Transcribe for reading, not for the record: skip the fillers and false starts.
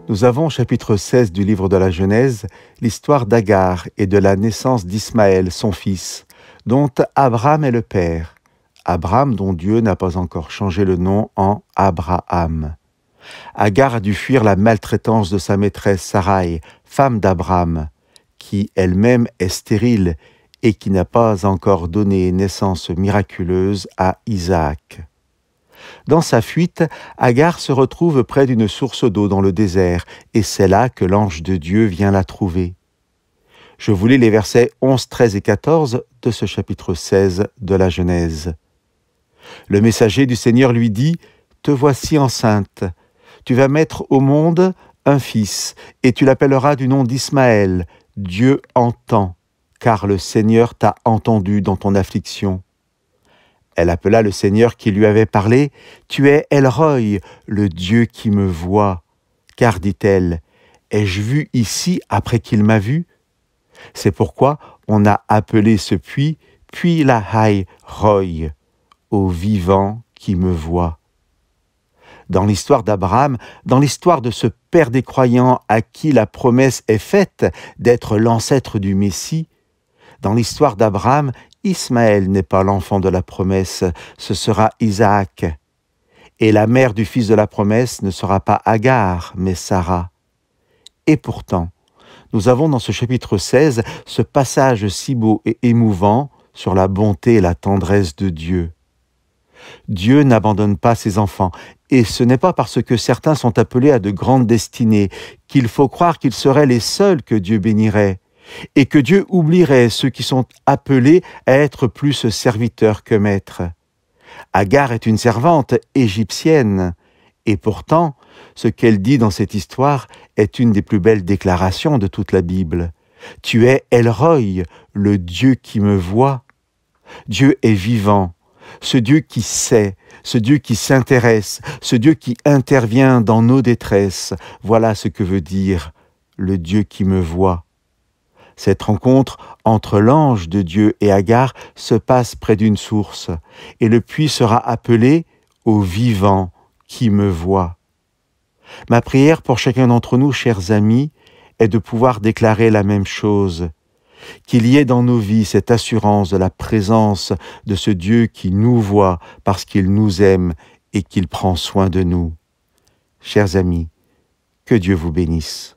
Nous avons au chapitre 16 du livre de la Genèse l'histoire d'Agar et de la naissance d'Ismaël, son fils, dont Abraham est le père. Abraham dont Dieu n'a pas encore changé le nom en Abraham. Agar a dû fuir la maltraitance de sa maîtresse Sarai, femme d'Abraham, qui elle-même est stérile et qui n'a pas encore donné naissance miraculeuse à Isaac. Dans sa fuite, Agar se retrouve près d'une source d'eau dans le désert, et c'est là que l'ange de Dieu vient la trouver. Je vous lis les versets 11, 13 et 14 de ce chapitre 16 de la Genèse. Le messager du Seigneur lui dit « Te voici enceinte. Tu vas mettre au monde un fils, et tu l'appelleras du nom d'Ismaël, Dieu entend, car le Seigneur t'a entendu dans ton affliction. » Elle appela le Seigneur qui lui avait parlé « Tu es El-Roi, le Dieu qui me voit. » Car, dit-elle, « Ai-je vu ici après qu'il m'a vu ?» C'est pourquoi on a appelé ce puits « Puits Lahai-Roi » au vivant qui me voit. Dans l'histoire d'Abraham, dans l'histoire de ce père des croyants à qui la promesse est faite d'être l'ancêtre du Messie, dans l'histoire d'Abraham, Ismaël n'est pas l'enfant de la promesse, ce sera Isaac. Et la mère du fils de la promesse ne sera pas Agar, mais Sarah. Et pourtant, nous avons dans ce chapitre 16 ce passage si beau et émouvant sur la bonté et la tendresse de Dieu. Dieu n'abandonne pas ses enfants, et ce n'est pas parce que certains sont appelés à de grandes destinées qu'il faut croire qu'ils seraient les seuls que Dieu bénirait, et que Dieu oublierait ceux qui sont appelés à être plus serviteurs que maîtres. Agar est une servante égyptienne, et pourtant, ce qu'elle dit dans cette histoire est une des plus belles déclarations de toute la Bible. « Tu es El-Roi, le Dieu qui me voit. » Dieu est vivant, ce Dieu qui sait, ce Dieu qui s'intéresse, ce Dieu qui intervient dans nos détresses. Voilà ce que veut dire le Dieu qui me voit. Cette rencontre entre l'ange de Dieu et Agar se passe près d'une source, et le puits sera appelé « au vivant qui me voit ». Ma prière pour chacun d'entre nous, chers amis, est de pouvoir déclarer la même chose, qu'il y ait dans nos vies cette assurance de la présence de ce Dieu qui nous voit parce qu'il nous aime et qu'il prend soin de nous. Chers amis, que Dieu vous bénisse.